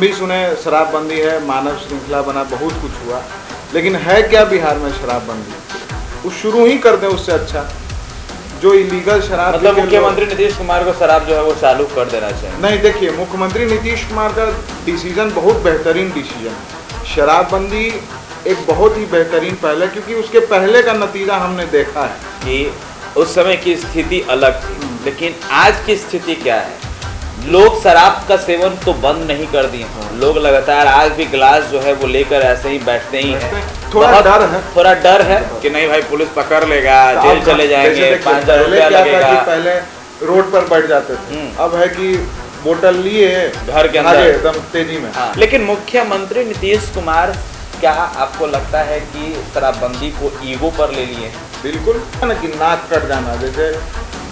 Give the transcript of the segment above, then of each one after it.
भी सुने शराबबंदी है, मानव श्रृंखला बना, बहुत कुछ हुआ, लेकिन है क्या बिहार में शराबबंदी? वो शुरू ही कर दें उससे अच्छा। जो इलीगल शराब, मतलब मुख्यमंत्री नीतीश कुमार को शराब जो है वो चालू कर देना चाहिए। नहीं, देखिए, मुख्यमंत्री नीतीश कुमार का डिसीजन बहुत बेहतरीन डिसीजन है। शराबबंदी एक बहुत ही बेहतरीन पहले, क्योंकि उसके पहले का नतीजा हमने देखा है कि उस समय की स्थिति अलग थी, लेकिन आज की स्थिति क्या है? लोग शराब का सेवन तो बंद नहीं कर दिए, लोग लगातार आज भी गिलास जो है वो लेकर ऐसे ही बैठते ही हैं। थोड़ा डर है कि नहीं भाई पुलिस पकड़ लेगा, जेल चले जाएंगे, 5,000 रुपया लगेगा। पहले रोड पर बैठ जाते थे, अब है कि बोतल लिए घर के अंदर एकदम तेजी में। हाँ। लेकिन मुख्यमंत्री नीतीश कुमार, क्या आपको लगता है कि शराबबंदी को ईगो पर ले लिए? बिल्कुल ना, कि नाक कट जाना, जैसे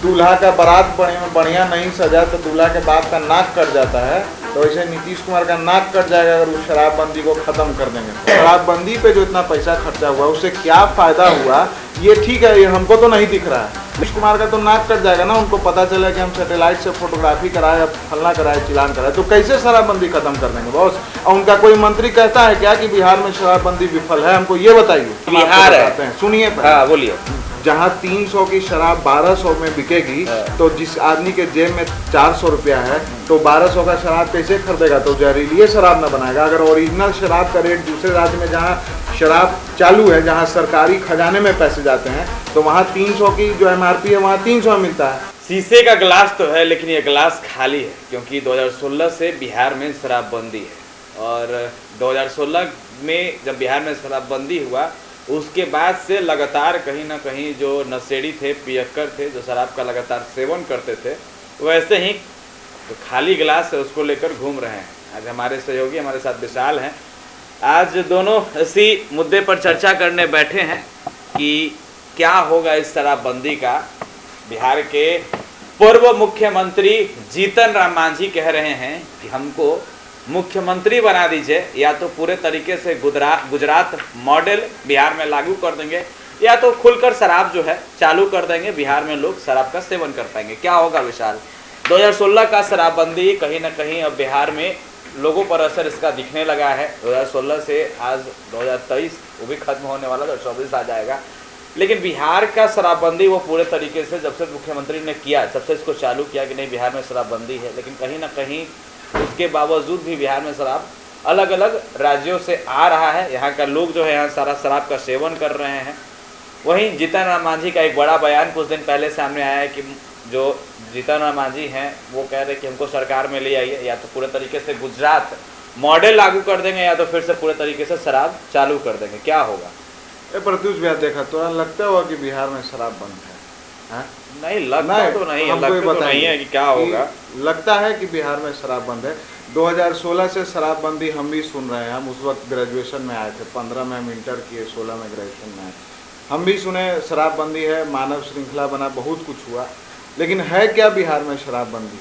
दूल्हा का बारात बढ़िया नहीं सजा तो दूल्हा के बाप का नाक कट जाता है, तो ऐसे नीतीश कुमार का नाक कट जाएगा अगर उस शराबबंदी को खत्म कर देंगे। शराबबंदी पे जो इतना पैसा खर्चा हुआ उससे क्या फायदा हुआ, ये ठीक है, ये हमको तो नहीं दिख रहा है। नीतीश कुमार का तो नाक कट जाएगा ना, उनको पता चला कि हम सैटेलाइट से फोटोग्राफी कराए, फलना कराए, चिलान कराए, तो कैसे शराबबंदी खत्म कर देंगे बॉस? और उनका कोई मंत्री कहता है क्या कि बिहार में शराबबंदी विफल है? हमको ये बताइए। बिहार है, सुनिए, बोलिए। जहाँ 300 की शराब 1200 में बिकेगी, तो जिस आदमी के जेब में 400 रुपया है, तो 1200 का शराब कैसे खरीदेगा? तो जहरीली शराब न बनाएगा। अगर ओरिजिनल शराब का रेट दूसरे राज्य में जहाँ शराब चालू है, जहाँ सरकारी खजाने में पैसे जाते हैं, तो वहाँ 300 की जो MRP है वहाँ 300 मिलता है। शीशे का गिलास तो है, लेकिन ये गिलास खाली है, क्योंकि 2016 से बिहार में शराबबंदी है। और 2016 में जब बिहार में शराबबंदी हुआ, उसके बाद से लगातार कहीं ना कहीं जो नशेड़ी थे, पियक्कर थे, जो शराब का लगातार सेवन करते थे, वैसे ही तो खाली गिलास है उसको लेकर घूम रहे हैं। आज हमारे सहयोगी हमारे साथ विशाल हैं। आज दोनों इसी मुद्दे पर चर्चा करने बैठे हैं कि क्या होगा इस शराबबंदी का। बिहार के पूर्व मुख्यमंत्री जीतन राम मांझी कह रहे हैं कि हमको मुख्यमंत्री बना दीजिए, या तो पूरे तरीके से गुजरात मॉडल बिहार में लागू कर देंगे, या तो खुलकर शराब जो है चालू कर देंगे, बिहार में लोग शराब का सेवन कर पाएंगे। क्या होगा विशाल? 2016 का शराबबंदी कहीं ना कहीं अब बिहार में लोगों पर असर इसका दिखने लगा है। 2016 से आज 2023 वो भी खत्म होने वाला, 2024 आ जाएगा, लेकिन बिहार का शराबबंदी वो पूरे तरीके से जब से मुख्यमंत्री ने किया, जब से इसको चालू किया कि नहीं बिहार में शराबबंदी है, लेकिन कहीं ना कहीं उसके बावजूद भी बिहार में शराब अलग अलग राज्यों से आ रहा है। यहाँ का लोग जो है यहाँ सारा शराब का सेवन कर रहे हैं। वहीं जीतन राम मांझी का एक बड़ा बयान कुछ दिन पहले सामने आया है कि जो जीतन राम मांझी हैं वो कह रहे हैं कि हमको सरकार में ले आइए, या तो पूरे तरीके से गुजरात मॉडल लागू कर देंगे, या तो फिर से पूरे तरीके से शराब चालू कर देंगे। क्या होगा? प्रत्युष भैया, देखा तो लगता हुआ कि बिहार में शराब बंद है? नहीं लगता तो नहीं है, लगता तो नहीं है कि क्या होगा। लगता है कि बिहार में शराब बंद है। 2016 से शराबबंदी हम भी सुन रहे हैं। हम उस वक्त ग्रेजुएशन में आए थे, 15 में हम इंटर किए, 16 में ग्रेजुएशन में आए। हम भी सुने शराबबंदी है, मानव श्रृंखला बना, बहुत कुछ हुआ, लेकिन है क्या बिहार में शराबबंदी?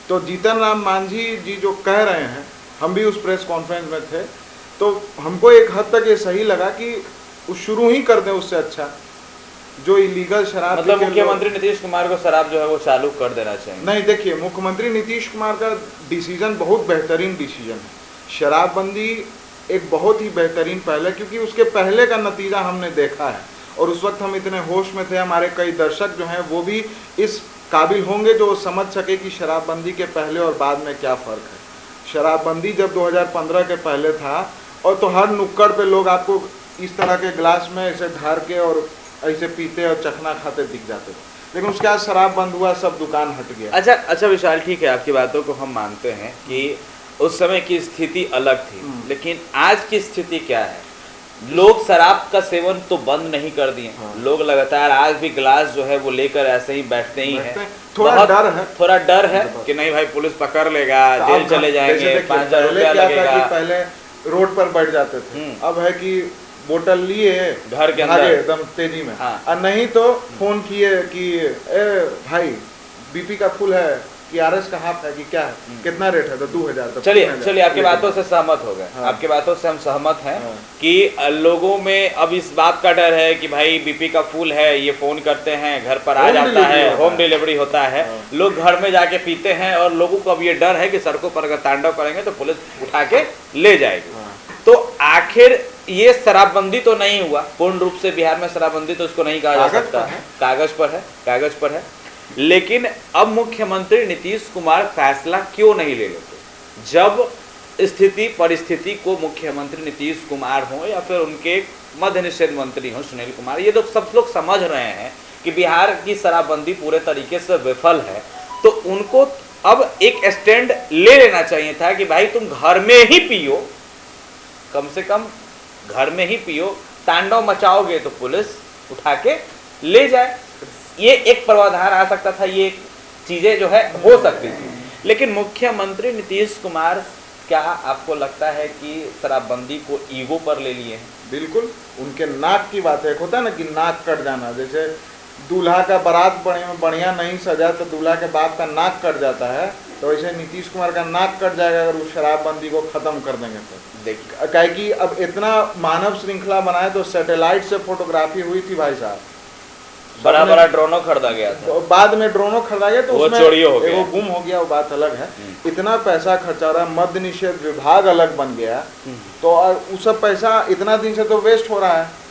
तो जीतन राम मांझी जी जो कह रहे हैं, हम भी उस प्रेस कॉन्फ्रेंस में थे, तो हमको एक हद तक ये सही लगा कि वो शुरू ही कर दें उससे अच्छा। जो इलीगल शराब, मतलब मुख्यमंत्री नीतीश कुमार को शराब जो है वो चालू कर देना चाहिए। नहीं, देखिए, मुख्यमंत्री नीतीश कुमार का डिसीजन बहुत बेहतरीन डिसीजन है। शराबबंदी एक बहुत ही बेहतरीन पहले, क्योंकि उसके पहले का नतीजा हमने देखा है, और उस वक्त हम इतने होश में थे, हमारे कई दर्शक जो हैं वो भी इस काबिल होंगे जो समझ सके कि शराबबंदी के पहले और बाद में क्या फ़र्क है। शराबबंदी जब 2015 के पहले था, और तो हर नुक्कड़ पे लोग आपको इस तरह के गिलास में ऐसे ढार के और ऐसे पीते और चखना खाते दिख जाते थे, लेकिन उसके बाद शराब बंद हुआ, सब दुकान हट गया। अच्छा विशाल, ठीक है, आपकी बातों को हम मानते हैं कि उस समय की स्थिति अलग थी, लेकिन आज की स्थिति क्या है? लोग शराब का सेवन तो बंद नहीं कर दिए, लोग लगातार आज भी गिलास जो है वो लेकर ऐसे ही बैठते ही हैं। थोड़ा डर है कि नहीं भाई पुलिस पकड़ लेगा, जेल चले जाएंगे, 5,000 रुपया लगेगा। पहले रोड पर बैठ जाते थे, अब है कि बोतल लिए घर के अंदर एकदम तेजी में। और नहीं तो फोन किए कि ए भाई बीपी का फूल है कि आरएस का हाफ है कि क्या है, कितना रेट है, तो 2000, तो चलिए आपकी बातों से सहमत हो गए। हाँ। आपकी बातों से हम सहमत हैं हाँ। कि लोगों में अब इस बात का डर है कि भाई बीपी का फूल है, ये फोन करते हैं, घर पर आ जाता है, होम डिलीवरी होता है, लोग घर में जाके पीते हैं, और लोगों को अब ये डर है कि सड़कों पर अगर तांडव करेंगे तो पुलिस उठा के ले जाएगी। तो आखिर ये शराबबंदी तो नहीं हुआ पूर्ण रूप से, बिहार में शराबबंदी तो इसको नहीं कहा जा सकता, कागज पर है, लेकिन अब मुख्यमंत्री नीतीश कुमार फैसला क्यों नहीं ले लेते? जब स्थिति परिस्थिति को मुख्यमंत्री नीतीश कुमार हो या फिर उनके मद्य निषेध मंत्री हो सुनील कुमार, ये लोग सब लोग समझ रहे हैं कि बिहार की शराबबंदी पूरे तरीके से विफल है, तो उनको अब एक स्टैंड ले लेना चाहिए था कि भाई तुम घर में ही पियो, कम से कम घर में ही पियो, तांडव मचाओगे तो पुलिस उठा के ले जाए। ये एक प्रावधान आ सकता था, ये चीजें जो है हो सकती थी, लेकिन मुख्यमंत्री नीतीश कुमार क्या आपको लगता है कि शराबबंदी को ईगो पर ले लिए हैं? बिल्कुल, उनके नाक की बात है। एक होता है ना कि नाक कट जाना, जैसे दूल्हा का बारात बढ़िया नहीं सजा तो दूल्हा के बाप का नाक कट जाता है, तो वैसे नीतीश कुमार का नाक कट जाएगा अगर उस शराबबंदी को खत्म कर देंगे तो। देखिए क्या कि अब इतना मानव श्रृंखला बनाए तो सैटेलाइट से फोटोग्राफी हुई थी भाई साहब, बड़ा ड्रोनों खरीदा गया था, तो बाद में ड्रोनों खरीदा गया तो वो उसमें चोरी हो गया, वो गुम हो गया, वो बात अलग है। इतना पैसा खर्चा हो रहा है, मद्य निषेध विभाग अलग बन गया, तो उस सब पैसा इतना दिन से तो वेस्ट हो रहा है।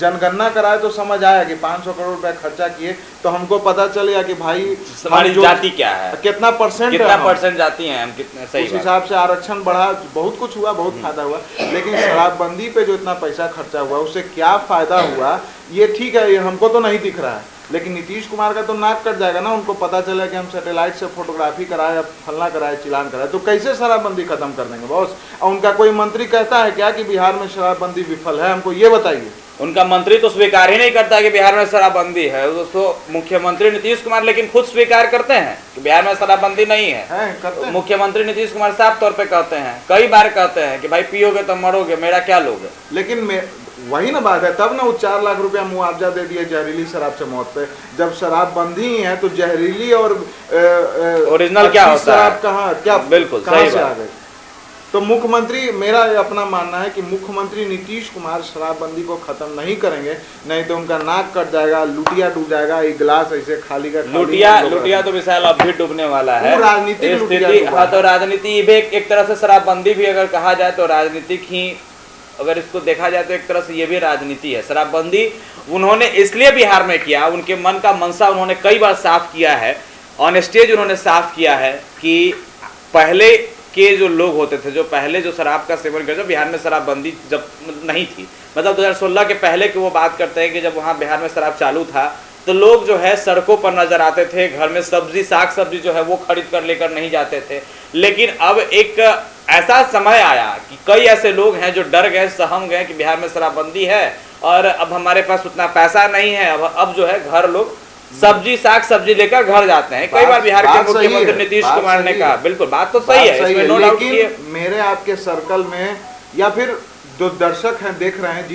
जनगणना कराए तो समझ आया कि 500 करोड़ रुपए खर्चा किए तो हमको पता चलेगा कि भाई हमारी जाति क्या है, कितना परसेंट जाति हैं हम, कितने सही उस हिसाब से आरक्षण बढ़ा, बहुत कुछ हुआ, बहुत फायदा हुआ, लेकिन शराबबंदी पे जो इतना पैसा खर्चा हुआ उससे क्या फायदा हुआ ये ठीक है, ये हमको तो नहीं दिख रहा है, लेकिन नीतीश कुमार का तो नाक कट जाएगा ना, उनको पता चला कि हम सैटेलाइट से फोटोग्राफी कराए, फलना कराए, चिलान कराए, तो कैसे शराबबंदी खत्म कर देंगे बॉस? और उनका कोई मंत्री कहता है क्या कि बिहार में शराबबंदी विफल है? हमको ये बताइए। उनका मंत्री तो स्वीकार ही नहीं करता कि बिहार में शराबबंदी है, दोस्तों मुख्यमंत्री नीतीश कुमार लेकिन खुद स्वीकार करते हैं कि बिहार में शराबबंदी नहीं है। मुख्यमंत्री नीतीश कुमार साफ तौर पे कहते हैं, कई बार कहते हैं कि भाई पियोगे तो मरोगे, मेरा क्या लोगे। लेकिन वही ना बात है, तब ना वो 4 लाख रुपया मुआवजा दे दिए जहरीली शराब से मौत पे। जब शराबबंदी ही है तो जहरीली और ओरिजिनल क्या होता है, शराब कहाँ, क्या बिल्कुल कहाँ से आ गई? तो मुख्यमंत्री, मेरा अपना मानना है कि मुख्यमंत्री नीतीश कुमार शराबबंदी को खत्म नहीं करेंगे, नहीं तो उनका नाक कट जाएगा, लुटिया डूब जाएगा, एक गिलास ऐसे खाली का लुटिया तो विशाल अब भी डूबने वाला है, राजनीतिक स्थिति। हाँ, तो राजनीति भी एक तरह से शराबबंदी भी अगर कहा जाए तो राजनीतिक ही, अगर इसको देखा जाए तो एक तरह से ये भी राजनीति है। शराबबंदी उन्होंने इसलिए बिहार में किया, उनके मन का मनसा उन्होंने कई बार साफ किया है, ऑन स्टेज उन्होंने साफ किया है कि पहले के जो लोग होते थे, जो पहले जो शराब का सेवन करते, बिहार में शराबबंदी जब नहीं थी, मतलब 2016 के पहले की वो बात करते हैं कि जब वहाँ बिहार में शराब चालू था तो लोग जो है सड़कों पर नजर आते थे, घर में साग सब्जी जो है वो खरीद कर लेकर नहीं जाते थे। लेकिन अब एक ऐसा समय आया कि कई ऐसे लोग हैं जो डर गए, सहम गए कि बिहार में शराबबंदी है और अब हमारे पास उतना पैसा नहीं है, अब जो है घर लोग साग सब्जी लेकर घर जाते हैं। कई बार बिहार के मुख्यमंत्री नीतीश कुमार ने कहा, बिल्कुल बात तो सही है, इसमें नो डाउट कि मेरे आपके सर्कल में या फिर जो दर्शक हैं देख रहे हैं,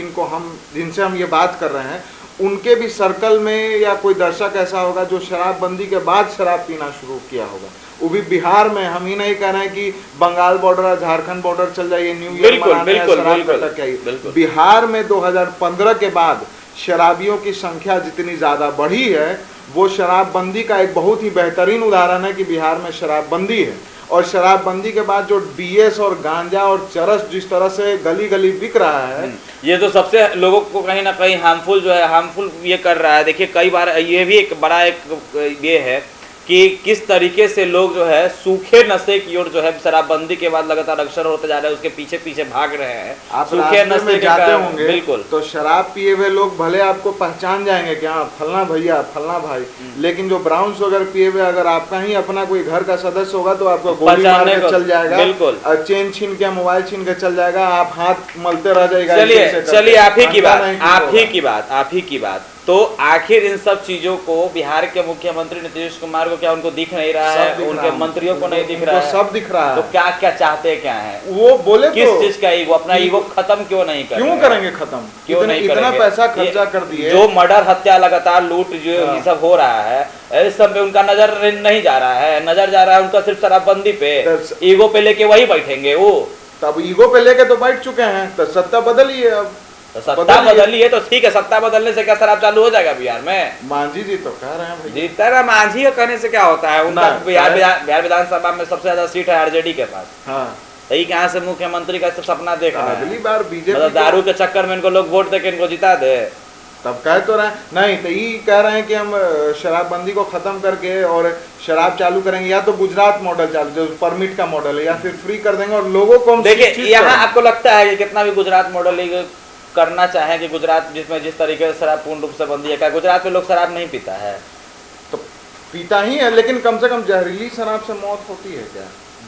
जिनसे हम ये बात कर रहे हैं, उनके भी सर्कल में या कोई दर्शक ऐसा होगा जो शराबबंदी के बाद शराब पीना शुरू किया होगा, वो भी बिहार में। हम ही नहीं कह रहे हैं कि बंगाल बॉर्डर, झारखंड बॉर्डर चल जाइए, न्यू ईयर मनाने शराब तक आई। बिहार में 2015 के बाद शराबियों की संख्या जितनी ज़्यादा बढ़ी है, वो शराबबंदी का एक बहुत ही बेहतरीन उदाहरण है कि बिहार में शराबबंदी है। और शराबबंदी के बाद जो डीएस और गांजा और चरस जिस तरह से गली गली बिक रहा है, ये तो सबसे लोगों को कहीं ना कहीं हार्मफुल ये कर रहा है। देखिए कई बार ये भी एक बड़ा एक ये है कि किस तरीके से लोग जो है सूखे नशे की ओर जो है शराबबंदी के बाद लगातार अग्रसर होते जा रहे हैं, उसके पीछे पीछे भाग रहे हैं। आप सूखे नशे में जाते होंगे बिल्कुल, तो शराब पिए हुए लोग भले आपको पहचान जाएंगे कि हाँ फलना भैया, फलना भाई, लेकिन जो ब्राउन शुगर पिए हुए अगर आपका ही अपना कोई घर का सदस्य होगा तो आपको गोली मार के चल जाएगा, बिल्कुल चेन छीन के, मोबाइल छीन के चल जाएगा, आप हाथ मलते रह जाएगा। चलिए आप ही की बात तो आखिर इन सब चीजों को बिहार के मुख्यमंत्री नीतीश कुमार को क्या उनको दिख नहीं रहा है, उनके मंत्रियों को नहीं दिख रहा है, सब दिख रहा है। तो क्या क्या चाहते क्या है वो बोले किस तो चीज का ईगो, अपना ईगो खत्म क्यों नहीं करेंगे? क्यों करेंगे खत्म? क्यों नहीं इतना करेंगे? पैसा खर्चा कर दिए, जो मर्डर हत्या लगातार लूट जो ये सब हो रहा है, इस सब में उनका नजर नहीं जा रहा है, नजर जा रहा है उनका सिर्फ शराबबंदी पे, ईगो पे लेके वही बैठेंगे वो। तब ईगो पे लेके तो बैठ चुके हैं, तो सत्ता बदलिए अब। तो सत्ता बदली है तो ठीक है, सत्ता बदलने से क्या शराब चालू हो जाएगा बिहार में? मांझी जी तो कह रहे हैं भाई। जीतता है मांझी का कहने से क्या होता है? उनका बिहार विधानसभा में सबसे ज्यादा सीट है आरजेडी के पास। हाँ, यही कहाँ से मुख्यमंत्री का सपना देख रहे हैं? अगली बार बीजेपी मतलब दारू के चक्कर में इनको लोग वोट देके इनको जिता दे। तब कह तो रहे नहीं, तो ये कह रहे हैं कि हम शराबबंदी को खत्म करके और शराब चालू करेंगे, या तो गुजरात मॉडल चालू जो परमिट का मॉडल है, या फिर फ्री कर देंगे और लोगों को हम देखिए यहाँ आपको लगता है कि कितना भी गुजरात मॉडल करना चाहे कि गुजरात जिसमें जिस तरीके से शराब पूर्ण रूप से बंदी है, क्या गुजरात में लोग शराब नहीं पीता है? तो पीता ही है, लेकिन कम से कम जहरीली शराब से मौत होती है क्या?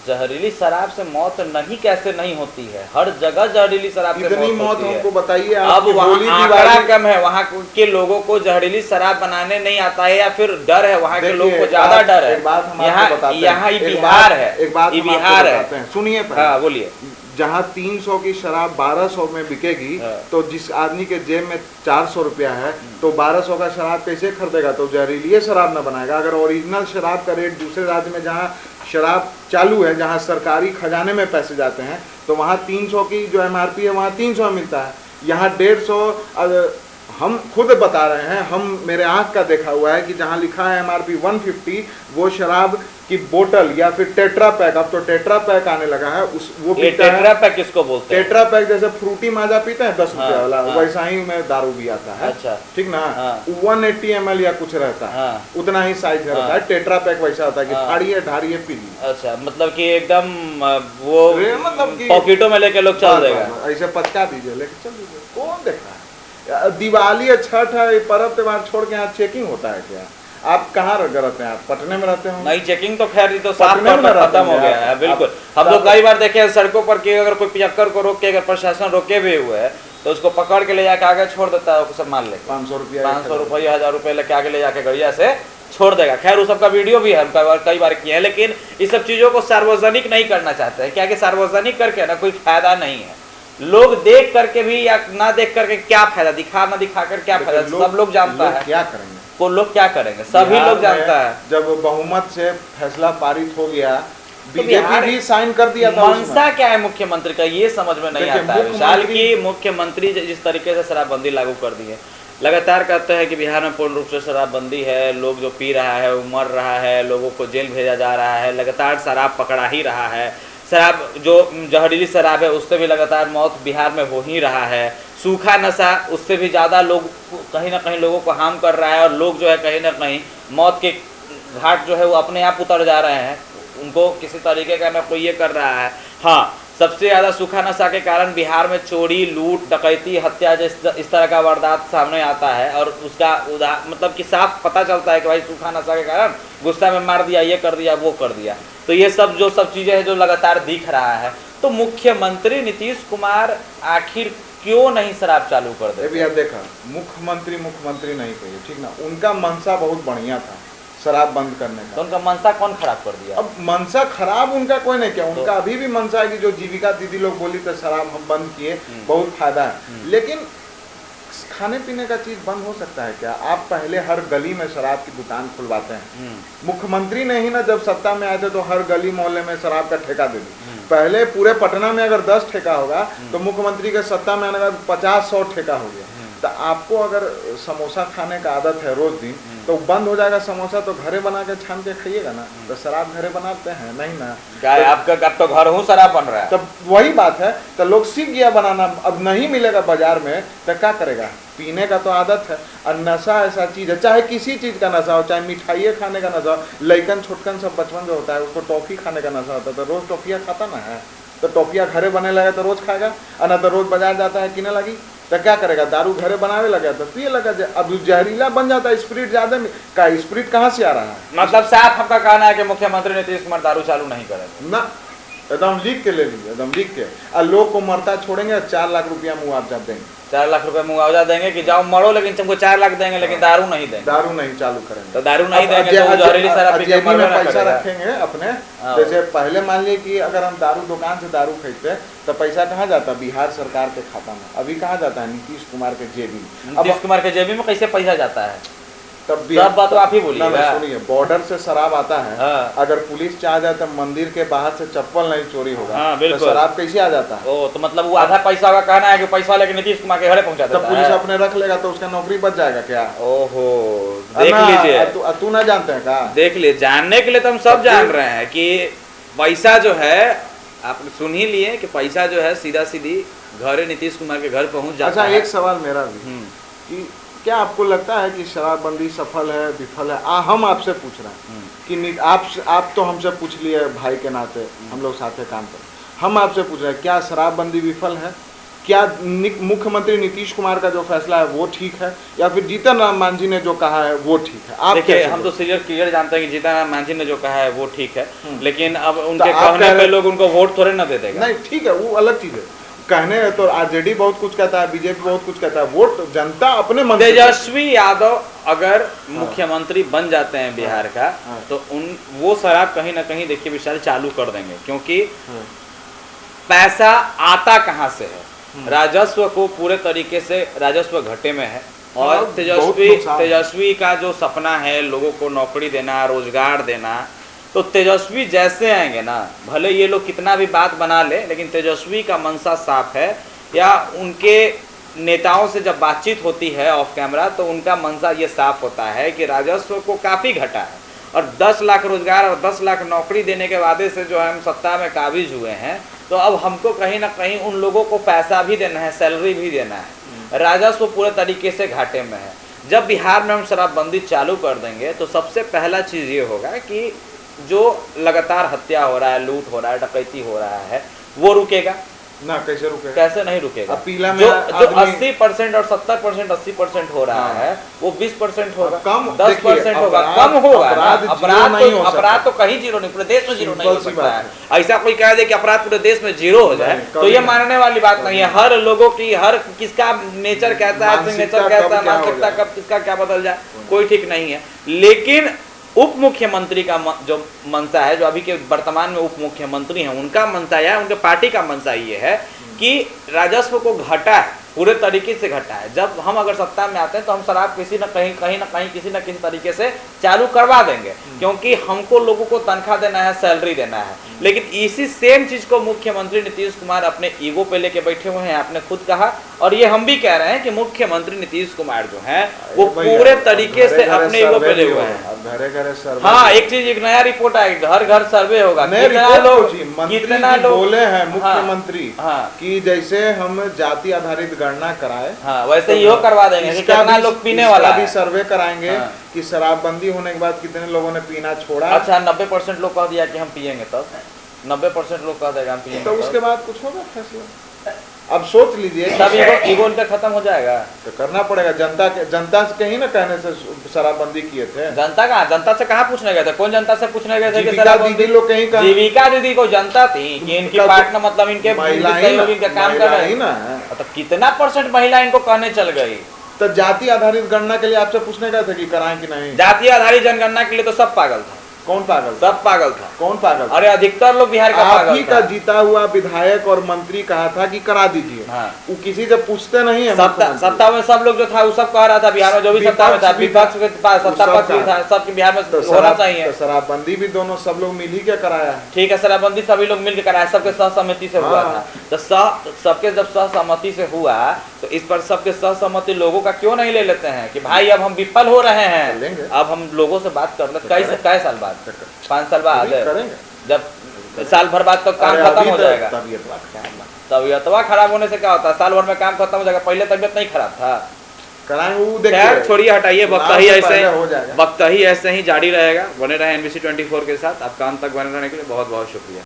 जहरीली शराब से मौत नहीं, कैसे नहीं होती है? हर जगह जहरीली शराब से इतनी मौत हमको बताइए। अब वहाँ आंकड़ा कम है, वहाँ के लोगों को जहरीली शराब बनाने नहीं आता है, या फिर डर है, वहाँ के लोगों को ज्यादा डर है। यहाँ बिहार है, एक बात बिहार है, सुनिए। हाँ बोलिए। जहाँ 300 की शराब 1200 में बिकेगी, तो जिस आदमी के जेब में 400 रुपया है, तो 1200 का शराब कैसे खरीदेगा? तो जहरीली शराब न बनाएगा। अगर ओरिजिनल शराब का रेट दूसरे राज्य में जहाँ शराब चालू है, जहाँ सरकारी खजाने में पैसे जाते हैं, तो वहाँ 300 की जो MRP है वहाँ 300 में मिलता है, यहाँ 150। हम खुद बता रहे हैं, हम मेरे आंख का देखा हुआ है कि जहाँ लिखा है MRP 150, वो शराब की बोतल या फिर टेट्रा पैक, अब तो टेट्रा पैक आने लगा है, उस वो टेट्रा पैक किसको बोलते हैं? टेट्रा पैक जैसे फ्रूटी माजा पीते हैं 10 रुपया वाला, वैसा ही में दारू भी आता है। अच्छा, ठीक ना? 180 ml या कुछ रहता है, उतना ही साइज रहता है। टेट्रा पैक वैसा होता है कि फाड़िए ढारिए पी ली। अच्छा, मतलब कि एकदम वो मतलब कि पॉकेटों में लेके लोग चल देगा, ऐसे पचका दीजिए लेके चल दीजिए। कौन देखा है? दिवाली है, छठ है, पर्व त्योहार छोड़ के यहाँ चेकिंग होता है क्या? आप कहाँ रहते हैं? आप पटने में रहते हो? नहीं, चेकिंग तो खैर तो साफ तौर पर खत्म हो गया है। बिल्कुल, हम लोग कई बार देखे हैं सड़कों पर कि अगर कोई पिचक्कर को रोक के, अगर प्रशासन रोके हुए है तो उसको पकड़ के ले जाके आगे छोड़ देता है, सब मान ले 500 रुपया 1000 रुपये लेके आगे ले जाके गड़िया से छोड़ देगा। खैर उस सबका वीडियो भी हम कई बार किए हैं, लेकिन इस सब चीजों को सार्वजनिक नहीं करना चाहते हैं। क्या कि सार्वजनिक करके ना कोई फायदा नहीं है, लोग देख करके भी या ना देख करके क्या फायदा, दिखा ना दिखा कर क्या फायदा? सब लोग जानता है क्या करेंगे, वो लोग क्या करेंगे, सभी लोग जानता है। जब बहुमत से फैसला पारित हो गया, बीजेपी भी साइन कर दिया था। मंशा क्या है मुख्यमंत्री का, ये समझ में नहीं आता है विशाल की। मुख्यमंत्री जिस तरीके से शराबबंदी लागू कर दी है, लगातार कहते हैं कि बिहार में पूर्ण रूप से शराबबंदी है, लोग जो पी रहा है वो मर रहा है, लोगों को जेल भेजा जा रहा है, लगातार शराब पकड़ा ही रहा है, शराब जो जहरीली शराब है उससे भी लगातार मौत बिहार में हो ही रहा है, सूखा नशा उससे भी ज़्यादा लोग कहीं ना कहीं लोगों को हार्म कर रहा है, और लोग जो है कहीं ना कहीं मौत के घाट जो है वो अपने आप उतर जा रहे हैं, उनको किसी तरीके का ना कोई ये कर रहा है। हाँ, सबसे ज़्यादा सूखा नशा के कारण बिहार में चोरी, लूट, डकैती, हत्या इस तरह का वारदात सामने आता है, और उसका मतलब कि साफ पता चलता है कि भाई सूखा नशा के कारण गुस्सा में मार दिया, ये कर दिया, वो कर दिया। तो ये सब चीज़ें हैं जो लगातार दिख रहा है। तो मुख्यमंत्री नीतीश कुमार आखिर क्यों नहीं शराब चालू कर दे? भैया देखा, मुख्यमंत्री नहीं कहिए, ठीक ना, उनका मनसा बहुत बढ़िया था शराब बंद करने का। तो उनका मनसा कौन खराब कर दिया? अब मनसा खराब उनका कोई नहीं किया, उनका अभी भी मनसा है कि जो जीविका दीदी लोग बोली तो शराब हम बंद किए, बहुत फायदा है, लेकिन खाने पीने का चीज बंद हो सकता है क्या? आप पहले हर गली में शराब की दुकान खुलवाते हैं, मुख्यमंत्री ने ही ना जब सत्ता में आए थे तो हर गली मोहल्ले में शराब का ठेका दे दी। पहले पूरे पटना में अगर 10 ठेका होगा तो मुख्यमंत्री के सत्ता में आने का 50-100 ठेका हो गया। तो आपको अगर समोसा खाने का आदत है रोज दिन, तो बंद हो जाएगा समोसा, तो घरे बना के छान के खाइएगा ना। तो शराब घरे बनाते हैं नहीं ना, आपका अब तो घर हूँ शराब बन रहा है। तब वही बात है, तो लोग सीख गया बनाना, अब नहीं मिलेगा बाजार में तो क्या करेगा? पीने का तो आदत है, और नशा ऐसा चीज है, चाहे किसी चीज का नशा हो, चाहे मिठाई खाने का नशा हो, लइकन छोटकन सब बचपन जो होता है उसको टॉफी खाने का नशा होता है, तो रोज टॉफिया खाता ना है, तो टॉफिया घरे बने लगा तो रोज खाएगा, और ना तो रोज बाजार जाता है किने लगी तो क्या करेगा? दारू घरे बनावे लगा तो पिए लगा। अब जहरीला बन जाता है, स्प्रिट ज्यादा का स्प्रिट कहाँ से आ रहा है? मतलब साफ आपका कहना है कि मुख्यमंत्री नीतीश कुमार दारू चालू नहीं करेंगे ना, एकदम लिख के ले लीजिए, एकदम लिख के, और लोग को मरता छोड़ेंगे, 4 लाख रुपया मुआवजा देंगे। 4 लाख रुपए मुआवजा देंगे कि जाओ मरो, लेकिन तुमको 4 लाख देंगे, लेकिन दारू नहीं देंगे। दारू नहीं चालू करेंगे। तो दारू नहीं देंगे तो जहरीली शराब पी के जेबी में मरना पैसा पड़ेगा। रखेंगे अपने। हाँ। जैसे पहले मान लीजिए कि अगर हम दारू दुकान से दारू खरीदते तो पैसा कहाँ जाता? बिहार सरकार के खाता में। अभी कहाँ जाता है? नीतीश कुमार के जेबी में। नीतीश कुमार के जेबी में कैसे पैसा जाता है? तब सब बात तो आप ही बोलिएगा। सुनिए, बॉर्डर से शराब आता है। हाँ। अगर पुलिस चाह जाए तो मंदिर के बाहर से चप्पल नहीं चोरी होगा। हाँ, बिल्कुल। तो शराब कैसे आ जाता है? ओ, तो मतलब वो आधा पैसा का कहना है कि पैसा लेके नीतीश कुमार के घरे पहुंचा तब देता पुलिस है। अपने रख लेगा तो उसका नौकरी बच जाएगा क्या? ओहो, देख ना, लीजिए, तू ना जानते हैं का? देख लीजिए, जानने के लिए तो हम सब जान रहे हैं कि पैसा जो है, आप सुन ही लिए कि पैसा जो है सीधा सीधी घरे नीतीश कुमार के घर पहुंच जाता अच्छा, है। एक सवाल मेरा भी कि क्या आपको लगता है कि शराबबंदी सफल है, विफल है? हम आपसे पूछ रहे हैं कि आप तो हमसे पूछ लिए भाई के नाते, हम लोग साथ में काम करें, हम आपसे पूछ रहे हैं क्या शराबबंदी विफल है? क्या मुख्यमंत्री नीतीश कुमार का जो फैसला है वो ठीक है, या फिर जीतन राम मांझी ने जो कहा है वो ठीक है? आप देखिए, कैसे हम तो क्लियर जानते हैं कि जीतन राम मांझी ने जो कहा है वो ठीक है, लेकिन अब उनके आप कहने कह पे रहे- लोग उनको वोट थोड़े ना दे देगा। नहीं, ठीक है, वो अलग चीज है। कहने तो आरजेडी बहुत कुछ कहता है, बीजेपी बहुत कुछ कहता है, वोट जनता अपने मन से। तेजस्वी यादव अगर मुख्यमंत्री बन जाते हैं बिहार का, हाँ। तो वो शराब कहीं ना कहीं देखिए विशाल चालू कर देंगे, क्योंकि पैसा आता कहाँ से है? राजस्व को पूरे तरीके से राजस्व घटे में है, और बहुत नुकसान। तेजस्वी का जो सपना है लोगों को नौकरी देना, रोजगार देना, तो तेजस्वी जैसे आएंगे ना, भले ये लोग कितना भी बात बना ले, लेकिन तेजस्वी का मनसा साफ है, या उनके नेताओं से जब बातचीत होती है ऑफ कैमरा तो उनका मनसा ये साफ होता है कि राजस्व को काफ़ी घटा है, और 10 लाख रोजगार और 10 लाख नौकरी देने के वादे से जो हम सत्ता में काबिज हुए हैं, तो अब हमको कहीं ना कहीं उन लोगों को पैसा भी देना है, सैलरी भी देना है। राजस्व पूरे तरीके से घाटे में है। जब बिहार में हम शराबबंदी चालू कर देंगे तो सबसे पहला चीज़ ये होगा कि जो लगातार हत्या हो रहा है, लूट हो रहा है, डकैती हो रहा है, वो रुकेगा ना। कैसे रुकेगा? कैसे नहीं रुकेगा? अब पीला में जो आदमी- 80% और 70% 80% हो रहा है, वो 20% होगा, कम 10% होगा, अपराध- कम होगा। अपराध जीरो अपराध नहीं हो सकता। अपराध तो कहीं जीरो नहीं, पूरे देश में जीरो नहीं हो सिंपल सी सकता बात है। ऐसा कोई कह दे कि अपराध पूरे देश में जीरो हो जाए, नहीं, तो कभी ये नहीं। मानने वाली बात नहीं है। हर लोगों की, हर किसका नेचर कहता है, मानसिकता नेचर कहता है, कब क्या हो मानसिकता जाए। कब किसका क्या बदल जाए, कोई ठीक नहीं है। लेकिन उप मुख्यमंत्री का जो मनसा है, जो अभी के वर्तमान में उप मुख्यमंत्री हैं, उनका मनसा है, उनके पार्टी का मनसा ये है कि राजस्व को घटा है, पूरे तरीके से घटा है। जब हम अगर सत्ता में आते हैं तो हम शराब किसी न कहीं किसी न किसी तरीके से चालू करवा देंगे, क्योंकि हमको लोगों को तनख्वाह देना है, सैलरी देना है। लेकिन इसी सेम चीज को मुख्यमंत्री नीतीश कुमार अपने ईगो पे लेके बैठे हुए हैं, आपने खुद कहा, और ये हम भी कह रहे हैं कि मुख्यमंत्री नीतीश कुमार जो हैं वो पूरे तरीके से अपने ईगो पे ले हुए हैं। घरे घरे सर्वे। हाँ, एक चीज, एक नया रिपोर्ट आएगी, घर घर सर्वे होगा, कितना लोग बोले हैं मुख्यमंत्री हाँ, कि जैसे हम जाति आधारित गणना कराए, हाँ, वैसे ही करवा देंगे कि कितना लोग पीने वाला भी है। सर्वे कराएंगे हाँ। कि शराबबंदी होने के बाद कितने लोगों ने पीना छोड़ा। अच्छा, 90% लोग कह दिया कि हम पियेंगे, तब 90% लोग कह देगा हम पियेंगे, तो उसके बाद कुछ होगा फैसला? अब सोच लीजिए, तब ईगो इनका खत्म हो जाएगा। तो करना पड़ेगा। जनता के ही ना कहने से शराबबंदी किए थे। जनता से कहाँ पूछने गए थे? कौन जनता से पूछने गए थे कि जीविका शराबबंदी? दीदी लोग कहीं का, जीविका दीदी को जनता थी कि इनकी पार्टनर, मतलब इनके सहयोगी इनका काम कर रहे ना। हैं, तो कितना % महिला इनको कहने चल गई? तो जाति आधारित गणना के लिए आपसे पूछने गए थे कि कराएं कि नहीं? जातीय आधारित जनगणना के लिए तो सब पागल था। कौन पागल था? सब पागल था। कौन पागल था? अरे अधिकतर लोग बिहार का आप पागल ही था। का जीता हुआ विधायक और मंत्री कहा था कि करा दीजिए। हाँ। वो किसी से पूछते नहीं है। सत्ता में सब लोग जो था वो सब कह रहा था बिहार में, जो भी सत्ता में था, विपक्ष के पास सत्ता पक्ष भी था, सबके बिहार में होना चाहिए। शराबबंदी भी दोनों सब लोग मिल ही के कराया है। ठीक है, शराबबंदी सभी लोग मिलकर कराया, सबके सहसम्मति से हुआ था। तो सबके जब सहसम्मति से हुआ तो इस पर सबके सहसम्मति लोगों का क्यों नहीं ले लेते हैं कि भाई अब हम विफल हो रहे हैं, अब हम लोगों से बात कर ले। कई साल बाद, 5 साल बाद करेंगे, जब साल भर बाद तो काम खत्म हो जाएगा। तबीयतवा खराब होने से क्या होता है? साल भर में काम खत्म हो जाएगा, पहले तबीयत नहीं खराब था। कराएंगे वो देखिए। छोड़िए, हटाइए, वक्त ही ऐसे ही जारी रहेगा। बने रहे NBC 24 के साथ। आपका अंत तक बने रहने के लिए बहुत बहुत शुक्रिया।